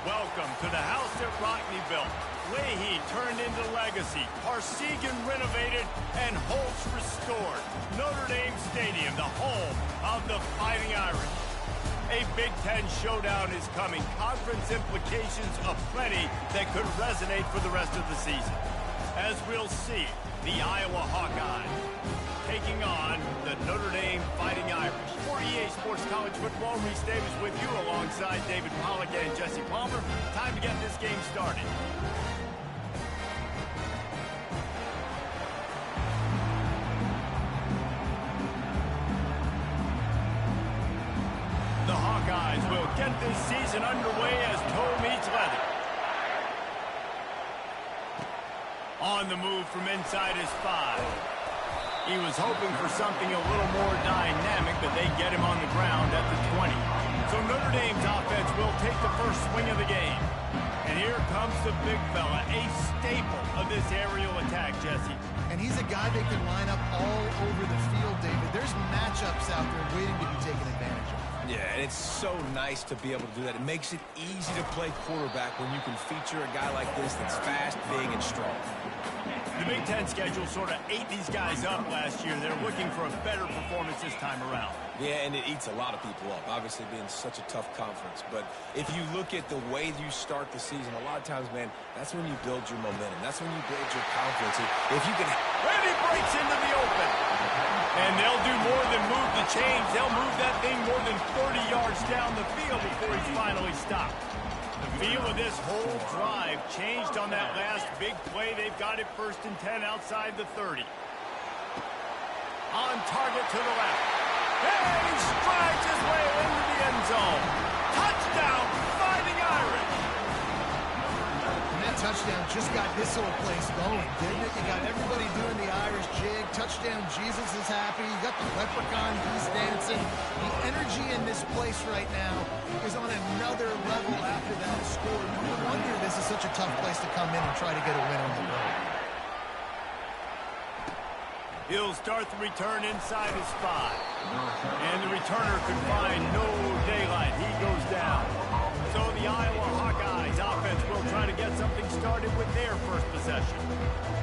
Welcome to the house that Rockney built. Leahy turned into legacy. Parsegan renovated and Holtz restored. Notre Dame Stadium, the home of the Fighting Irish. A Big Ten showdown is coming. Conference implications aplenty that could resonate for the rest of the season. As we'll see, the Iowa Hawkeyes taking on the Notre Dame Fighting Irish. For EA Sports College Football, Reese Davis with you alongside David Pollack and Jesse Palmer. Time to get this game started. The Hawkeyes will get this season underway as toe meets leather. On the move from inside his 5. He was hoping for something a little more dynamic, but they get him on the ground at the 20. So Notre Dame's offense will take the first swing of the game. And here comes the big fella, a staple of this aerial attack, Jesse. And he's a guy that can line up all over the field, David. There's matchups out there waiting to be taken advantage of. Yeah, and it's so nice to be able to do that. It makes it easy to play quarterback when you can feature a guy like this that's fast, big, and strong. The Big Ten schedule sort of ate these guys up last year. They're looking for a better performance this time around. Yeah, and it eats a lot of people up, obviously being such a tough conference. But if you look at the way you start the season, a lot of times, man, that's when you build your momentum. That's when you build your confidence. If you can... And he breaks into the open. And they'll do more than move the chains. They'll move that thing more than 30 yards down the field before he's finally stopped. The feel of this whole drive changed on that last big play. They've got it 1st and 10 outside the 30. On target to the left. And he strides his way into the end zone. Touchdown, Fighting Irish. And that touchdown just got this whole place going, didn't it? You got everybody doing the Irish jig. Touchdown, Jesus is happy. You got the leprechaun, he's dancing. The energy in this place right now is on another level after that score. No wonder this is such a tough place to come in and try to get a win on the road. He'll start the return inside his 5. And the returner could find no daylight. He goes down. So the Iowa Hawkeyes offense will try to get something started with their first possession.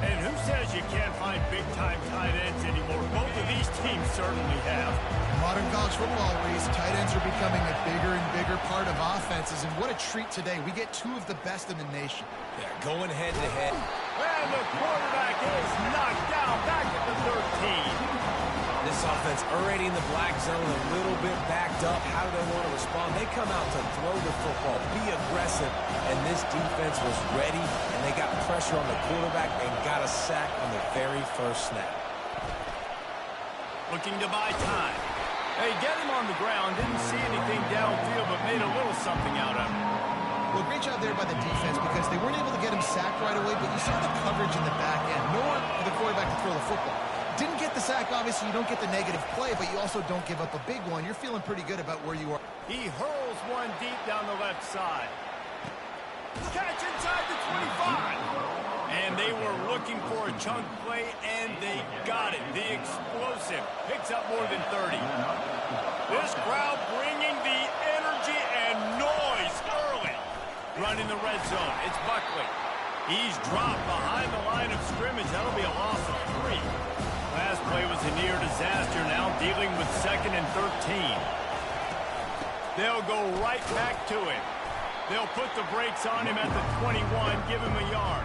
And who says you can't find big-time tight ends anymore? Both of these teams certainly have. Modern college football, Reese, tight ends are becoming a bigger and bigger part of offenses. And what a treat today. We get 2 of the best in the nation. Yeah, going head-to-head. And the quarterback is knocked down back at the 13. This offense already in the black zone, a little bit backed up. How do they want to respond? They come out to throw the football, be aggressive, and this defense was ready, and they got pressure on the quarterback and got a sack on the very first snap. Looking to buy time. They get him on the ground, didn't see anything downfield, but made a little something out of it. Well, great job there by the defense because they weren't able to get him sacked right away, but you saw the coverage in the back end. Nowhere for the quarterback to throw the football. Didn't get the sack, obviously. You don't get the negative play, but you also don't give up a big one. You're feeling pretty good about where you are. He hurls one deep down the left side. Catch inside the 25. And they were looking for a chunk play, and they got it. The explosive picks up more than 30. This crowd bringing the energy and noise early. Running the red zone. It's Buckley. He's dropped behind the line of scrimmage. That'll be a loss of 3. Last play was a near disaster, now dealing with 2nd and 13. They'll go right back to him. They'll put the brakes on him at the 21, give him a yard.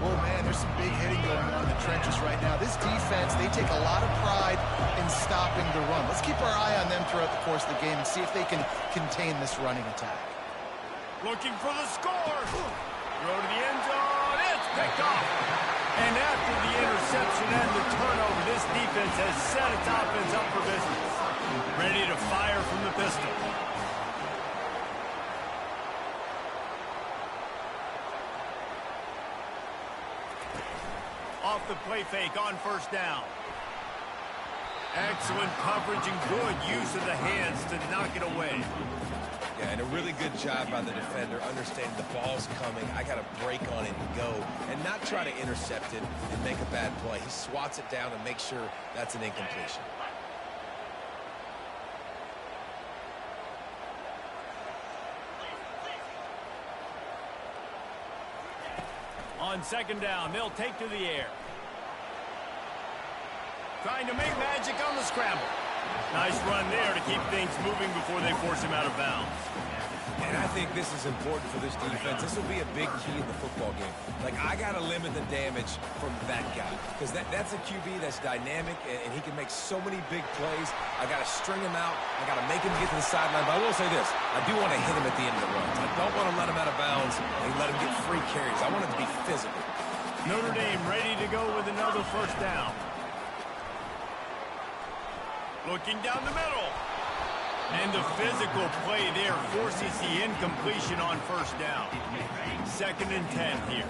Oh, man, there's some big hitting going on in the trenches right now. This defense, they take a lot of pride in stopping the run. Let's keep our eye on them throughout the course of the game and see if they can contain this running attack. Looking for the score. Throw to the end zone. It's picked off. And after the interception and the turnover, this defense has set its offense up for business. Ready to fire from the pistol. Off the play fake on 1st down. Excellent coverage and good use of the hands to knock it away. Yeah, and a really good job by the defender, understanding the ball's coming. I got to break on it and go, and not try to intercept it and make a bad play. He swats it down and makes sure that's an incompletion. On second down, they'll take to the air. Trying to make magic on the scramble. Nice run there to keep things moving before they force him out of bounds. And I think this is important for this defense. This will be a big key in the football game. Like, I got to limit the damage from that guy. Because that's a QB that's dynamic, and he can make so many big plays. I got to string him out. I got to make him get to the sideline. But I will say this. I do want to hit him at the end of the runs. I don't want to let him out of bounds and let him get free carries. I want it to be physical. Notre Dame ready to go with another first down. Looking down the middle. And the physical play there forces the incompletion on first down. 2nd and 10 here.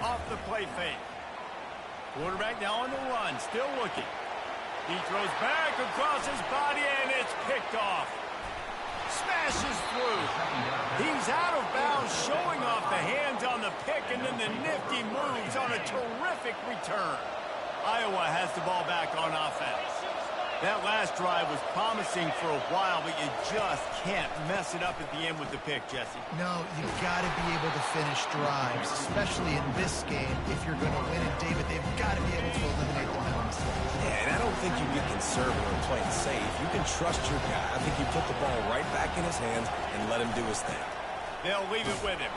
Off the play fake. Quarterback now on the run, still looking. He throws back across his body, and it's picked off. Smashes through. He's out of bounds, showing off the hands on the pick, and then the nifty moves on a terrific return. Iowa has the ball back on offense. That last drive was promising for a while, but you just can't mess it up at the end with the pick, Jesse. No, you've got to be able to finish drives, especially in this game. If you're going to win it, David, they've got to be able to eliminate the penalties. Yeah, and I don't think you get conservative and play it safe. You can trust your guy. I think you put the ball right back in his hands and let him do his thing. They'll leave it with him.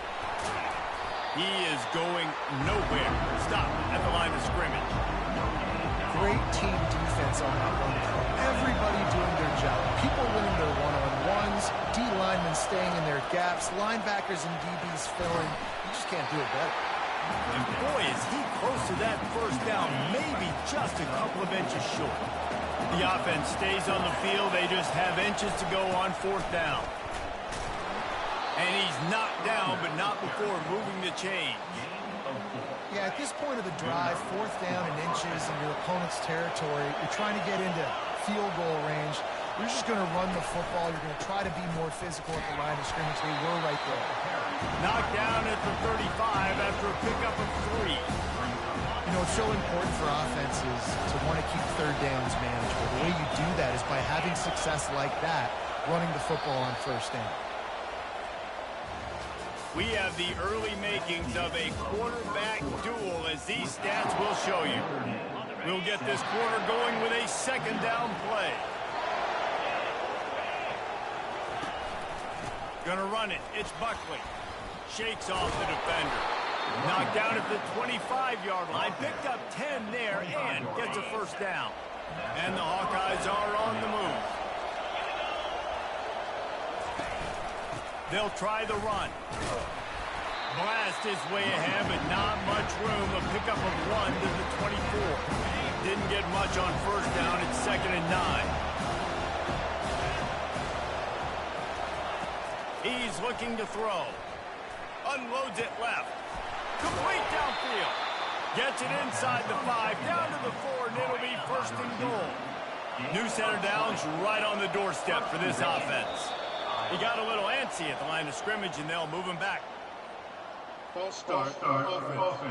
He is going nowhere. Stop at the line of scrimmage. Great team defense on that one. Everybody doing their job. People winning their one-on-ones, D linemen staying in their gaps, linebackers and DBs filling. You just can't do it better. And boy, is he close to that first down, maybe just a couple of inches short. The offense stays on the field. They just have inches to go on 4th down. And he's knocked down, but not before moving the chains. Yeah, at this point of the drive, 4th down and inches in your opponent's territory, you're trying to get into field goal range. You're just going to run the football. You're going to try to be more physical at the line of scrimmage. They were right there. Knocked down at the 35 after a pickup of 3. You know, it's so important for offenses to want to keep 3rd downs manageable. The way you do that is by having success like that, running the football on 1st down. We have the early makings of a quarterback duel, as these stats will show you. We'll get this quarter going with a 2nd down play. Gonna run it. It's Buckley. Shakes off the defender. Knocked down at the 25-yard line. Picked up 10 there and gets a first down. And the Hawkeyes are on the move. They'll try the run. Blast his way ahead, but not much room. A pickup of 1 to the 24. Didn't get much on first down. It's 2nd and 9. He's looking to throw. Unloads it left. Complete downfield. Gets it inside the 5, down to the 4, and it'll be 1st and goal. New center downs right on the doorstep for this offense. He got a little antsy at the line of scrimmage, and they'll move him back. False start offense.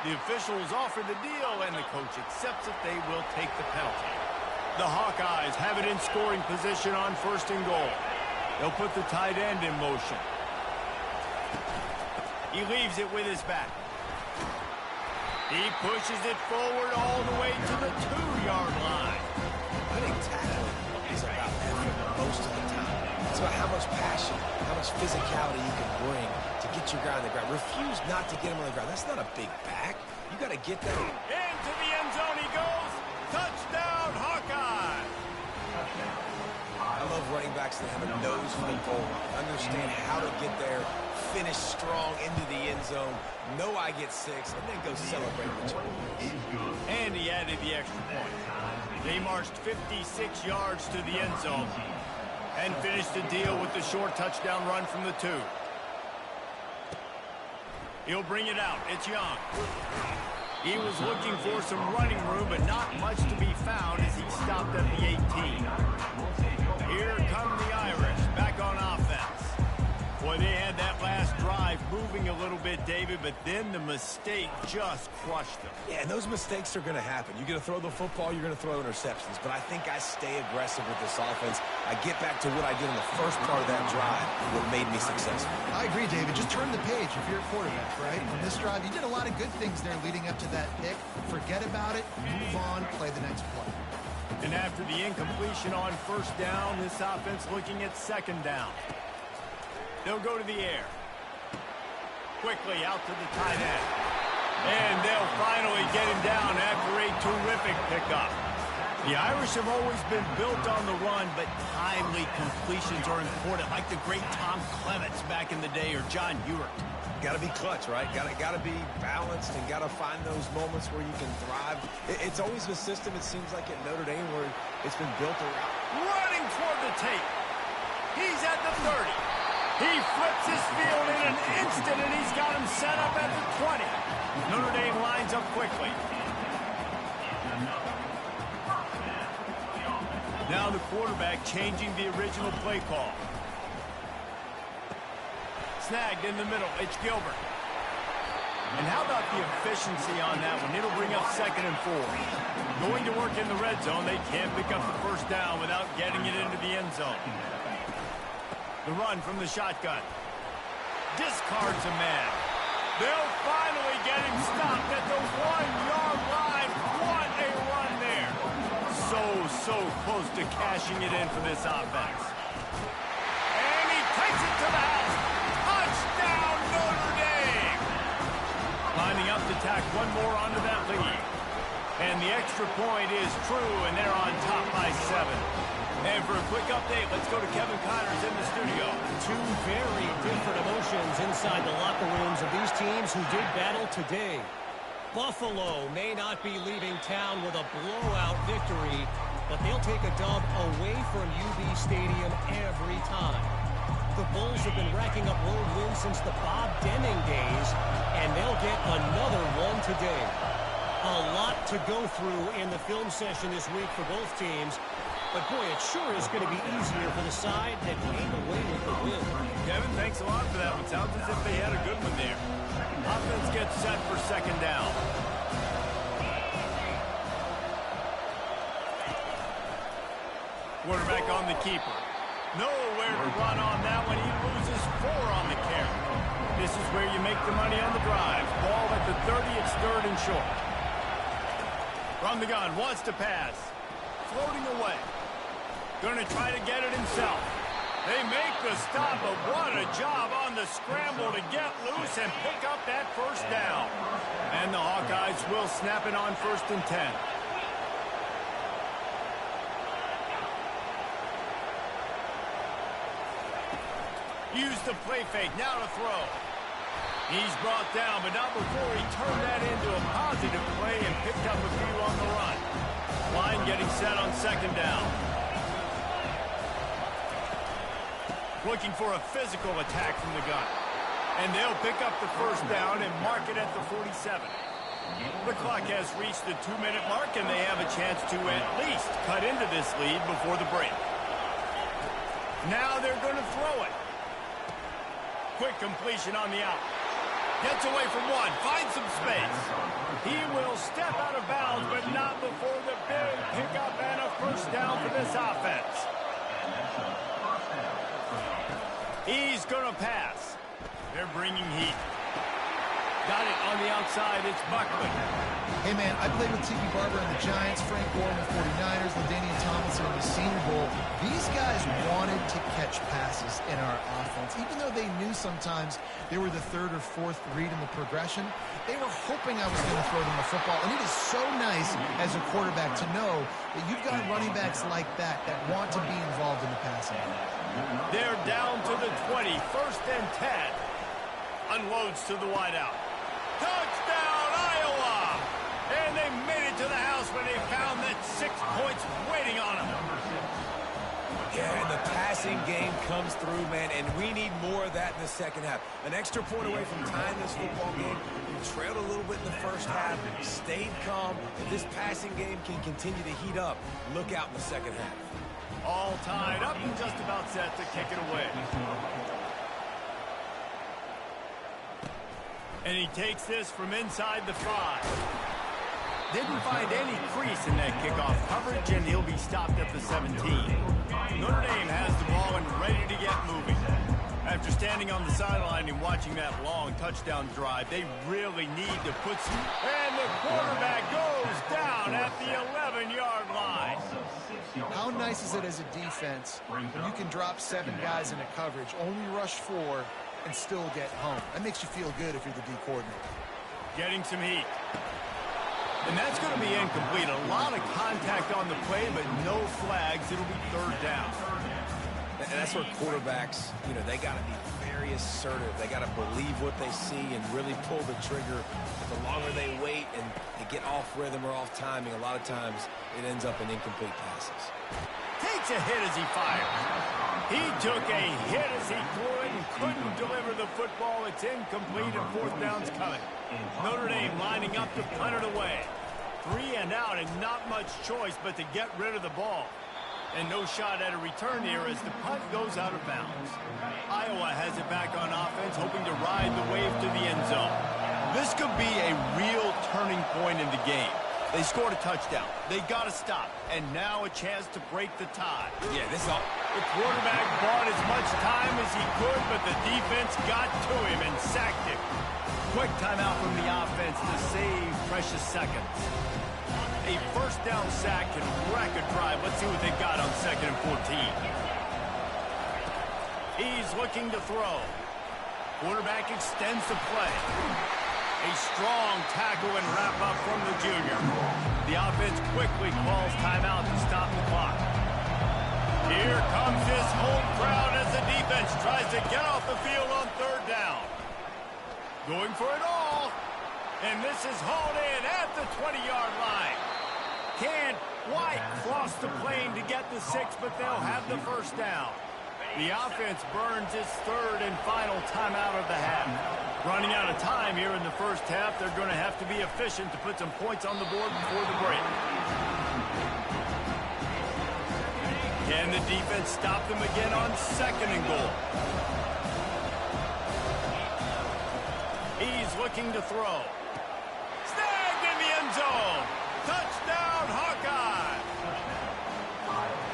The officials offer the deal, and the coach accepts it. They will take the penalty. The Hawkeyes have it in scoring position on 1st and goal. They'll put the tight end in motion. He leaves it with his back. He pushes it forward all the way to the 2-yard line. I think tackling is about effort most of the time. It's about how much passion, how much physicality you can bring to get your guy on the ground. Refuse not to get him on the ground. That's not a big back. You got to get that. Into the end zone he goes. Touchdown, Hawkeye. I love running backs that have a nose for the goal, understand how to get there, finish strong into the end zone, know I get 6, and then go celebrate the 20. And he added the extra point. They marched 56 yards to the end zone and finished the deal with the short touchdown run from the 2. He'll bring it out. It's Young. He was looking for some running room, but not much to be found as he stopped at the 18. Here come the Irish back on offense. Boy, they had that last drive moving a little bit. bit, David, but then the mistake just crushed them. Yeah, and those mistakes are going to happen. You're going to throw the football, you're going to throw interceptions. But I think I stay aggressive with this offense. I get back to what I did in the first part of that drive, what made me successful. I agree, David. Just turn the page if you're a quarterback, right? On this drive, you did a lot of good things there leading up to that pick. Forget about it, move on, play the next play. And after the incompletion on first down, this offense looking at second down. They'll go to the air. Quickly out to the tight end. And they'll finally get him down after a terrific pickup. The Irish have always been built on the run, but timely completions are important, like the great Tom Clements back in the day or John Ewert. Got to be clutch, right? Got to be balanced and got to find those moments where you can thrive. It's always a system, it seems like, at Notre Dame where it's been built around. Running toward the tape. He's at the 30. He flips his field in an instant, and he's got him set up at the 20. Notre Dame lines up quickly. Now the quarterback changing the original play call. Snagged in the middle. It's Gilbert. And how about the efficiency on that one? It'll bring up 2nd and 4. Going to work in the red zone. They can't pick up the first down without getting it into the end zone. The run from the shotgun. Discards a man. They'll finally get him stopped at the 1-yard line. What a run there. So close to cashing it in for this offense. And he takes it to the house. Touchdown, Notre Dame. Lining up to tack one more onto that lead. And the extra point is true, and they're on top by 7. And for a quick update, let's go to Kevin Connors in the studio. Two very different emotions inside the locker rooms of these teams who did battle today. Buffalo may not be leaving town with a blowout victory, but they'll take a dub away from UB Stadium every time. The Bulls have been racking up road wins since the Bob Deming days, and they'll get another one today. A lot to go through in the film session this week for both teams. But, boy, it sure is going to be easier for the side that came away with the win. Kevin, thanks a lot for that one. Sounds as if they had a good one there. Offense gets set for 2nd down. Quarterback on the keeper. Nowhere to run on that one. He loses 4 on the carry. This is where you make the money on the drive. Ball at the 30. It's 3rd and short. From the gun. Wants to pass. Floating away. Going to try to get it himself. They make the stop, but what a job on the scramble to get loose and pick up that first down. And the Hawkeyes will snap it on 1st and 10. Use the play fake. Now to throw. He's brought down, but not before he turned that into a positive play and picked up a few on the run. Line getting set on 2nd down. Looking for a physical attack from the gun. And they'll pick up the first down and mark it at the 47. The clock has reached the 2-minute mark, and they have a chance to at least cut into this lead before the break. Now they're going to throw it. Quick completion on the out. Gets away from one. Finds some space. He will step out of bounds, but not before the big pickup and a first down for this offense. He's going to pass. They're bringing heat. Got it on the outside. It's Buckley. Hey, man, I played with Tiki Barber and the Giants, Frank Gore and the 49ers, LaDainian Tomlinson in the Senior Bowl. These guys wanted to catch passes in our offense. Even though they knew sometimes they were the 3rd or 4th read in the progression, they were hoping I was going to throw them the football. And it is so nice as a quarterback to know that you've got running backs like that want to be involved in the passing game. They're down to the 20, 1st and 10. Unloads to the wideout. Touchdown, Iowa! And they made it to the house when they found that 6 points waiting on them. Yeah, and the passing game comes through, man, and we need more of that in the second half. An extra point away from tying this football game. You trailed a little bit in the first half, stayed calm. If this passing game can continue to heat up, look out in the second half. All tied up and just about set to kick it away. And he takes this from inside the 5. Didn't find any crease in that kickoff coverage, and he'll be stopped at the 17. Notre Dame has the ball and ready to get moving. After standing on the sideline and watching that long touchdown drive, they really need to put some... And the quarterback goes down at the 11-yard line. How nice is it as a defense when you can drop 7 guys into coverage, only rush 4, and still get home? That makes you feel good if you're the D coordinator. Getting some heat. And that's going to be incomplete. A lot of contact on the play, but no flags. It'll be 3rd down. And that's where quarterbacks, they got to be very assertive. They got to believe what they see and really pull the trigger. The longer they wait and they get off rhythm or off timing, a lot of times it ends up in incomplete passes. Takes a hit as he fires. He took a hit as he threw it and couldn't deliver the football. It's incomplete and 4th down's coming. Notre Dame lining up to punt it away. 3 and out and not much choice but to get rid of the ball. And no shot at a return here as the punt goes out of bounds. Iowa has it back on offense, hoping to ride the wave to the end zone. This could be a real turning point in the game. They scored a touchdown. They got to stop. And now a chance to break the tie. Yeah, this all... The quarterback bought as much time as he could, but the defense got to him and sacked him. Quick timeout from the offense to save precious seconds. A 1st down sack can wreck a drive. Let's see what they've got on 2nd and 14. He's looking to throw. Quarterback extends the play. A strong tackle and wrap up from the junior. The offense quickly calls timeout to stop the clock. Here comes this home crowd as the defense tries to get off the field on 3rd down. Going for it all. And this is hauled in at the 20-yard line. Can't quite cross the plane to get the 6, but they'll have the 1st down. The offense burns its 3rd and final timeout of the half. Running out of time here in the 1st half, they're going to have to be efficient to put some points on the board before the break. Can the defense stop them again on 2nd and goal? He's looking to throw. Snagged in the end zone. Touchdown, Hawkeye!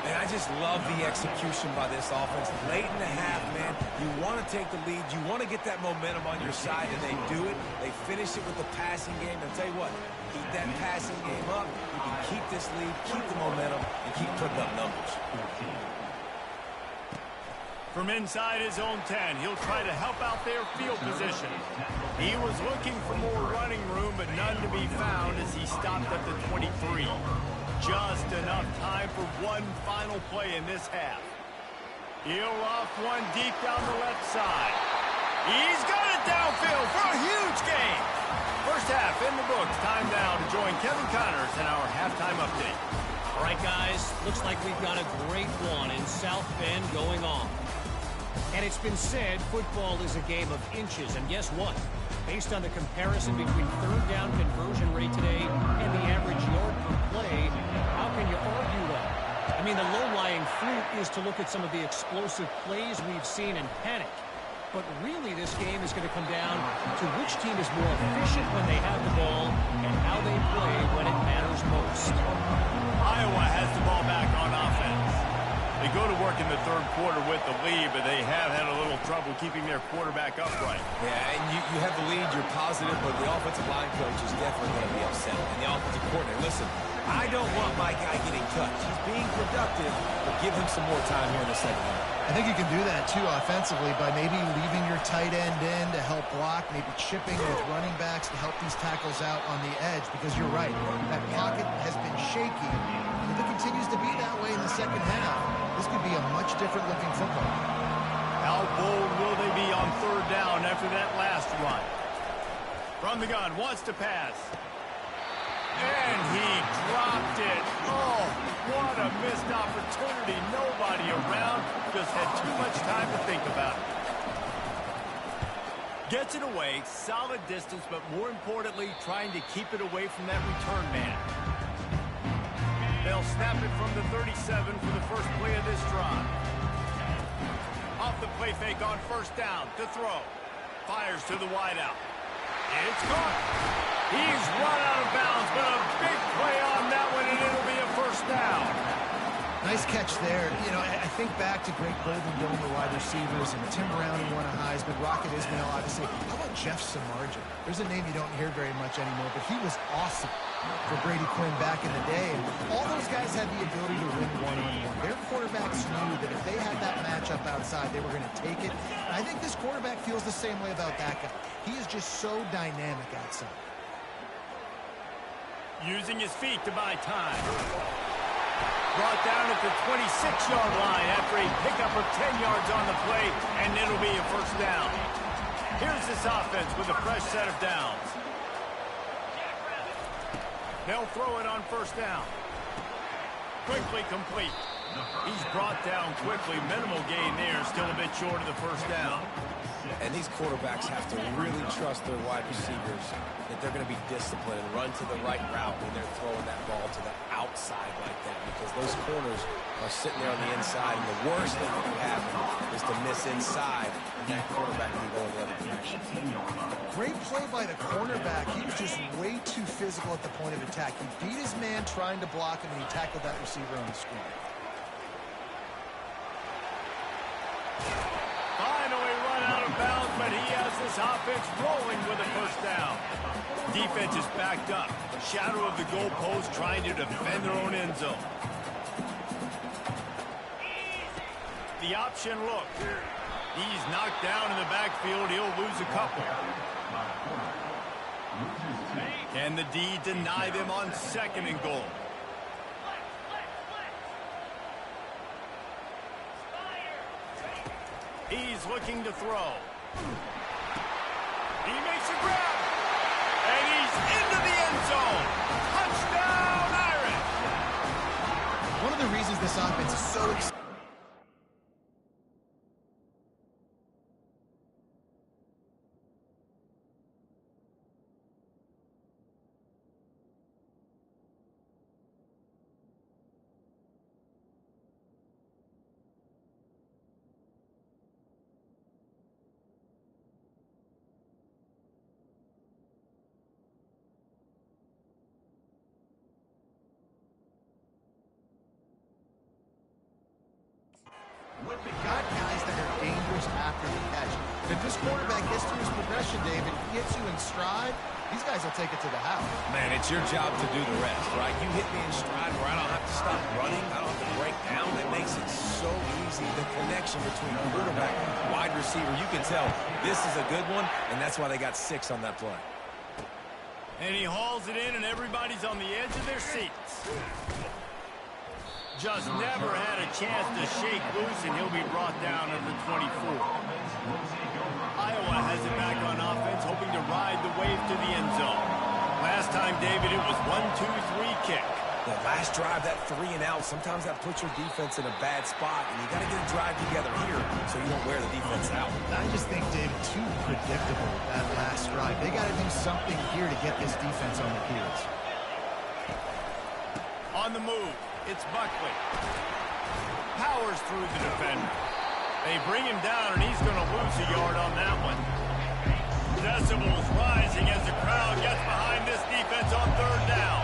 And I just love the execution by this offense. Late in the half, man, you want to take the lead. You want to get that momentum on your side, and they do it. They finish it with the passing game. I'll tell you what, keep that passing game up. You can keep this lead, keep the momentum, and keep putting up numbers. From inside his own 10, he'll try to help out their field position. He was looking for more running room, but none to be found as he stopped at the 23. Just enough time for one final play in this half. He'll off one deep down the left side. He's got it downfield for a huge gain. 1st half in the books. Time now to join Kevin Connors in our halftime update. All right, guys, looks like we've got a great one in South Bend going on. And it's been said football is a game of inches. And guess what? Based on the comparison between 3rd down conversion rate today and the average yard per play, how can you argue that? I mean, the low-lying fruit is to look at some of the explosive plays we've seen and panic. But really, this game is going to come down to which team is more efficient when they have the ball and how they play when it matters most. Iowa has the ball back on offense. They go to work in the 3rd quarter with the lead, but they have had a little trouble keeping their quarterback upright. Yeah, and you have the lead, you're positive, but the offensive line coach is definitely going to be upset. And the offensive coordinator, listen, I don't want my guy getting touched. He's being productive, but give him some more time here in the 2nd half. I think you can do that, too, offensively, by maybe leaving your tight end in to help block, maybe chipping with running backs to help these tackles out on the edge, because you're right, that pocket has been shaky, and if it continues to be that way in the 2nd half, this could be a much different-looking football. How bold will they be on 3rd down after that last run? From the gun, wants to pass. And he dropped it. Oh, what a missed opportunity. Nobody around. Just had too much time to think about it. Gets it away. Solid distance, but more importantly, trying to keep it away from that return man. They'll snap it from the 37 for the first play of this drive. Off the play fake on 1st down to throw. Fires to the wideout. It's caught. He's run out of bounds, but a big play on that one, and it'll be a first down. Nice catch there. You know, I think back to great Golden Dome, the wide receivers, and Tim Brown, who won a Heisman, Rocket Ismail, obviously. How about Jeff Samardzija? There's a name you don't hear very much anymore, but he was awesome for Brady Quinn back in the day. And all those guys had the ability to win one-on-one. Their quarterbacks knew that if they had that matchup outside, they were going to take it. And I think this quarterback feels the same way about that guy. He is just so dynamic outside. Using his feet to buy time. Brought down at the 26-yard line after a pickup of 10 yards on the play, and it'll be a first down. Here's this offense with a fresh set of downs. They'll throw it on first down. Quickly complete. He's brought down quickly. Minimal gain there, still a bit short of the first down. And these quarterbacks have to really trust their wide receivers that they're going to be disciplined and run to the right route when they're throwing that ball to the outside like that, because those corners are sitting there on the inside, and the worst thing that can happen is to miss inside, and that quarterback can go in the other direction. Great play by the cornerback. He was just way too physical at the point of attack. He beat his man trying to block him, and he tackled that receiver on the screen. Finally run out of bounds, but he has this offense rolling with a first down. Defense is backed up. Shadow of the goalpost, trying to defend their own end zone. The option look. He's knocked down in the backfield. He'll lose a couple. Can the D deny them on second and goal? He's looking to throw. He makes a grab. And he's into the end zone. Touchdown, Irish. One of the reasons this offense is so exciting. Got guys that are dangerous after the catch. If this quarterback gets through his progression, David, gets you in stride, these guys will take it to the house. Man, it's your job to do the rest, right? You hit me in stride where I don't have to stop running. I don't have to break down. It makes it so easy. The connection between quarterback and wide receiver, you can tell this is a good one, and that's why they got 6 on that play. And he hauls it in, and everybody's on the edge of their seats. Just never had a chance to shake loose, and he'll be brought down at the 24. Iowa has it back on offense, hoping to ride the wave to the end zone. Last time, David, it was 1-2-3 kick. The last drive, that 3 and out, sometimes that puts your defense in a bad spot, and you got to get a drive together here so you don't wear the defense out. I just think, David, too predictable, that last drive. They got to do something here to get this defense on their heels. On the move. It's Buckley. Powers through the defender. They bring him down, and he's going to lose a yard on that one. Decibels rising as the crowd gets behind this defense on third down.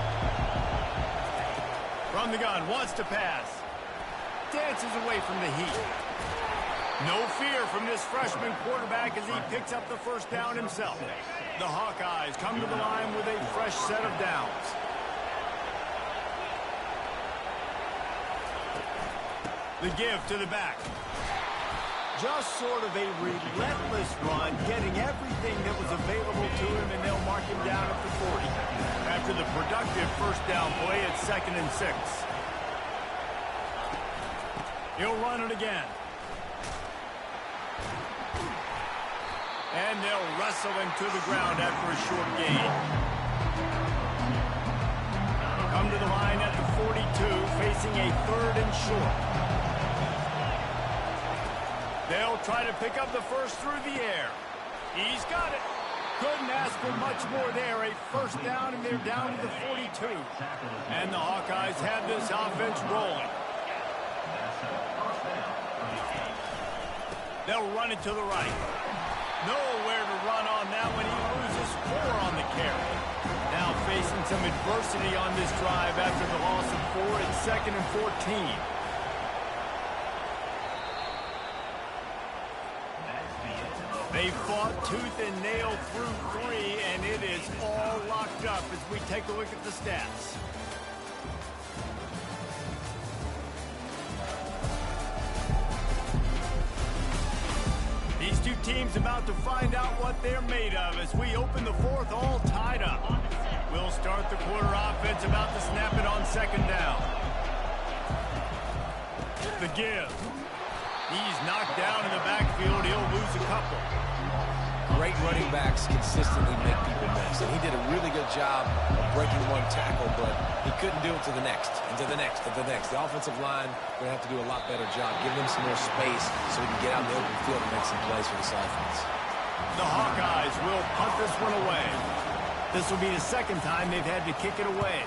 From the gun, wants to pass. Dances away from the heat. No fear from this freshman quarterback as he picks up the first down himself. The Hawkeyes come to the line with a fresh set of downs. The give to the back. Just sort of a relentless run, getting everything that was available to him, and they'll mark him down at the 40. After the productive first down play, it's 2nd and 6. He'll run it again. And they'll wrestle him to the ground after a short gain. Come to the line at the 42, facing a 3rd and short. They'll try to pick up the first through the air. He's got it. Couldn't ask for much more there. A first down, and they're down to the 42. And the Hawkeyes have this offense rolling. They'll run it to the right. Nowhere to run on that one. He loses 4 on the carry. Now facing some adversity on this drive after the loss of 4 at 2nd and 14. They fought tooth and nail through 3, and it is all locked up as we take a look at the stats. These two teams about to find out what they're made of as we open the 4th all tied up. We'll start the quarter offense about to snap it on 2nd down. The give. He's knocked down in the backfield. He'll lose a couple. Great running backs consistently make people miss, and he did a really good job of breaking one tackle, but he couldn't do it to the next, and to the next, and to the next. The offensive line going to have to do a lot better job, giving him some more space so he can get out in the open field and make some plays for this offense. The Hawkeyes will punt this one away. This will be the 2nd time they've had to kick it away.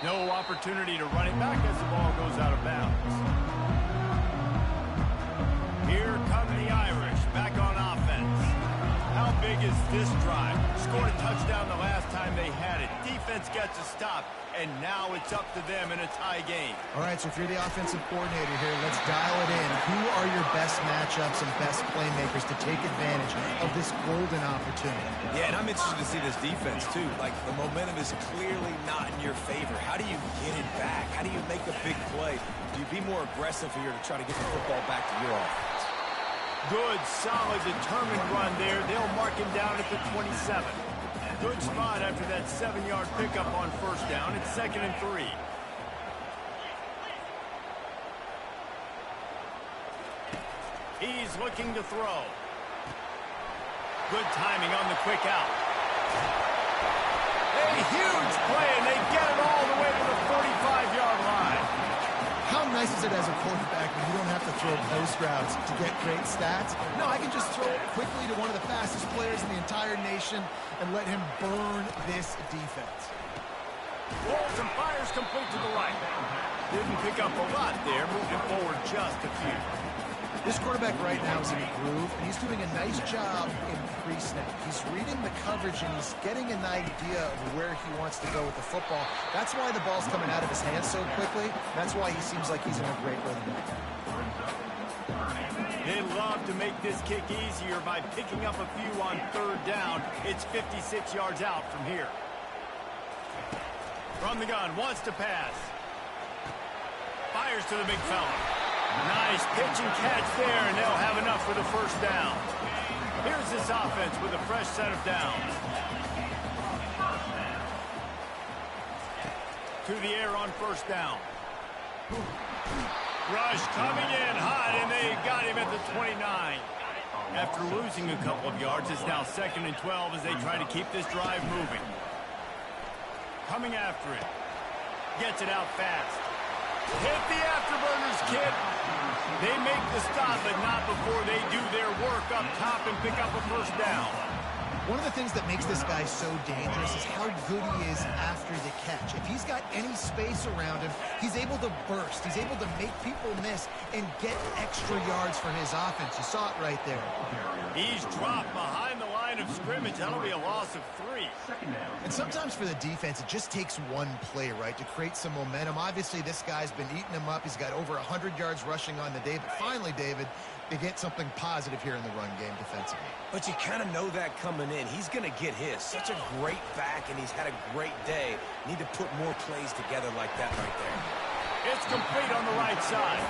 No opportunity to run it back as the ball goes out of bounds. Here come the Irish, back on offense. How big is this drive? Scored a touchdown the last time they had it. Defense gets a stop, and now it's up to them in a tie game. All right, so if you're the offensive coordinator here, let's dial it in. Who are your best matchups and best playmakers to take advantage of this golden opportunity? Yeah, and I'm interested to see this defense, too. Like, the momentum is clearly not in your favor. How do you get it back? How do you make a big play? Do you be more aggressive here to try to get the football back to your offense? Good, solid, determined run there. They'll mark him down at the 27. Good spot after that 7-yard pickup on 1st down. It's 2nd and 3. He's looking to throw. Good timing on the quick out. A huge play, and they get it all the way to the 45-yard line. How nice is it as a quarterback when you don't have to throw post routes to get great stats? No, I can just throw it quickly to one of the fastest players in the entire nation and let him burn this defense. Rolls and fires complete to the right. Didn't pick up a lot there, moving forward just a few. This quarterback right now is in a groove, and he's doing a nice job in pre-snap. He's reading the coverage, and he's getting an idea of where he wants to go with the football. That's why the ball's coming out of his hands so quickly. That's why he seems like he's in a great rhythm. They love to make this kick easier by picking up a few on 3rd down. It's 56 yards out from here. From the gun, wants to pass. Fires to the big fella. Nice pitch and catch there, and they'll have enough for the 1st down. Here's this offense with a fresh set of downs. To the air on 1st down. Rush coming in hot, and they got him at the 29. After losing a couple of yards, it's now 2nd and 12 as they try to keep this drive moving. Coming after it. Gets it out fast. Hit the afterburners, kid. They make the stop, but not before they do their work up top and pick up a 1st down. One of the things that makes this guy so dangerous is how good he is after the catch. If he's got any space around him, he's able to burst. He's able to make people miss and get extra yards for his offense. You saw it right there. He's dropped behind the line of scrimmage. That'll be a loss of 3. And sometimes for the defense, it just takes one play, right, to create some momentum. Obviously, this guy's been eating him up. He's got over 100 yards rushing on the day. But finally, David, they get something positive here in the run game defensively. But you kind of know that coming in. He's going to get his. Such a great back, and he's had a great day. Need to put more plays together like that right there. It's complete on the right side.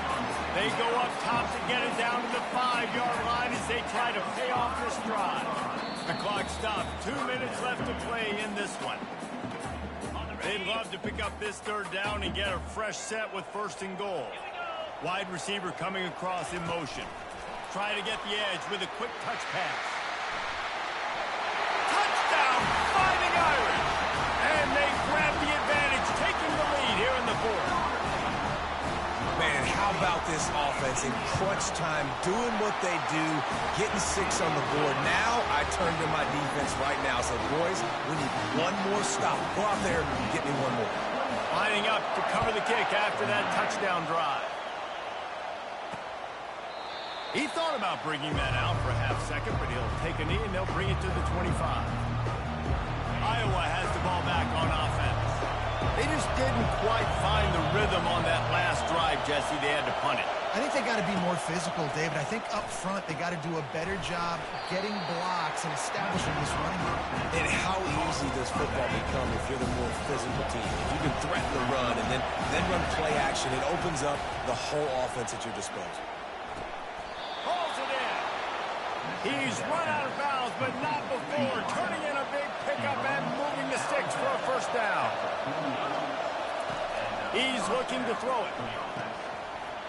They go up top to get it down to the 5-yard line as they try to pay off this drive. The clock stopped. 2 minutes left to play in this one. They'd love to pick up this 3rd down and get a fresh set with 1st and goal. Wide receiver coming across in motion. Try to get the edge with a quick touch pass. Touchdown, Fighting Irish! And they grab the advantage, taking the lead here in the 4th. Man, how about this offense in crunch time, doing what they do, getting 6 on the board. Now I turn to my defense right now. Say, boys, we need one more stop. Go out there and get me one more. Lining up to cover the kick after that touchdown drive. He thought about bringing that out for a half second, but he'll take a knee and they'll bring it to the 25. Iowa has the ball back on offense. They just didn't quite find the rhythm on that last drive, Jesse. They had to punt it. I think they got to be more physical, David. I think up front they got to do a better job getting blocks and establishing this running game. And how easy does football become if you're the more physical team? If you can threaten the run and then run play action, it opens up the whole offense at your disposal. Pulls it in. He's run out of bounds, but not before turning in a big pickup and moving the sticks for a first down. He's looking to throw it.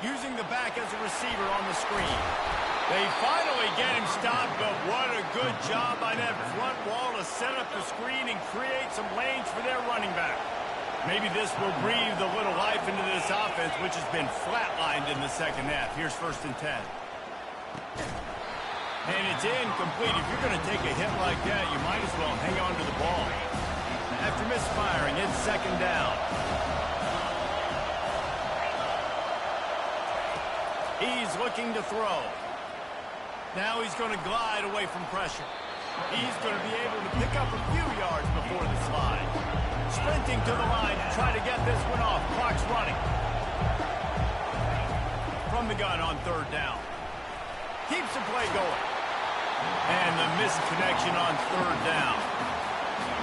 Using the back as a receiver on the screen. They finally get him stopped, but what a good job by that front wall to set up the screen and create some lanes for their running back. Maybe this will breathe a little life into this offense, which has been flatlined in the second half. Here's 1st and 10. And it's incomplete. If you're going to take a hit like that, you might as well hang on to the ball. After misfiring, it's 2nd down. He's looking to throw. Now he's going to glide away from pressure. He's going to be able to pick up a few yards before the slide. Sprinting to the line to try to get this one off. Clock's running. From the gun on 3rd down. Keeps the play going. And the misconnection on 3rd down.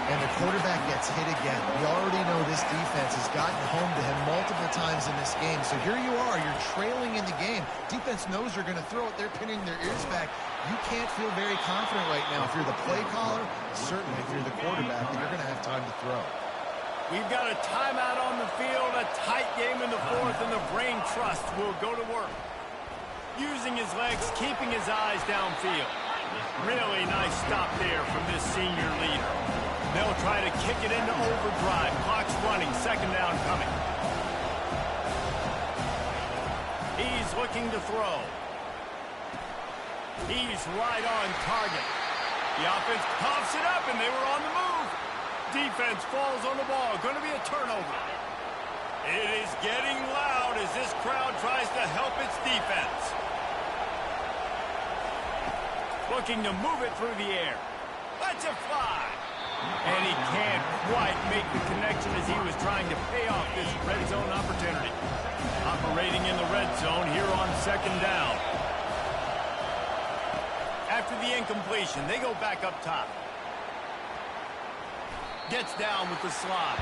And the quarterback gets hit again. We already know this defense has gotten home to him multiple times in this game. So here you are, you're trailing in the game. Defense knows you're going to throw it. They're pinning their ears back. You can't feel very confident right now. If you're the play caller, certainly if you're the quarterback, that you're going to have time to throw. We've got a timeout on the field, a tight game in the 4th, and the brain trust will go to work. Using his legs, keeping his eyes downfield. Really nice stop there from this senior leader. They'll try to kick it into overdrive. Clock's running. 2nd down coming. He's looking to throw. He's right on target. The offense coughs it up, and they were on the move. Defense falls on the ball. Going to be a turnover. It is getting loud as this crowd tries to help its defense. Looking to move it through the air. Let's it fly. And he can't quite make the connection as he was trying to pay off this red zone opportunity. Operating in the red zone here on 2nd down. After the incompletion, they go back up top. Gets down with the slide.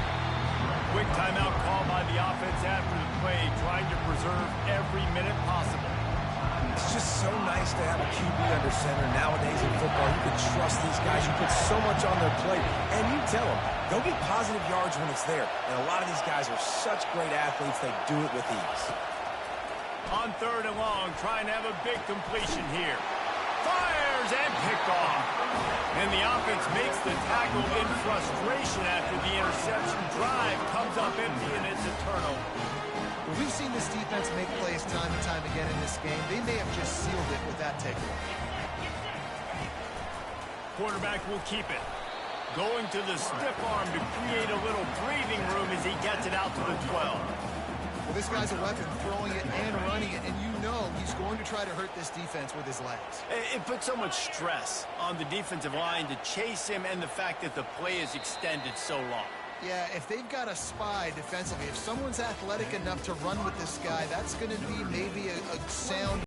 Quick timeout call by the offense after the play, trying to preserve every minute possible. It's just so nice to have a QB under center. Nowadays in football, you can trust these guys. You put so much on their plate, and you tell them, go get positive yards when it's there. And a lot of these guys are such great athletes, they do it with ease. On 3rd and long, trying to have a big completion here. Fires and picked off. And the offense makes the tackle in frustration after the interception. Drive comes up empty, and it's a turnover. We've seen this defense make plays time and time again in this game. They may have just sealed it with that takeaway. Quarterback will keep it. Going to the stiff arm to create a little breathing room as he gets it out to the 12. Well, this guy's a weapon, throwing it and running it, and you know he's going to try to hurt this defense with his legs. It puts so much stress on the defensive line to chase him and the fact that the play is extended so long. Yeah, if they've got a spy defensively, if someone's athletic enough to run with this guy, that's going to be maybe a sound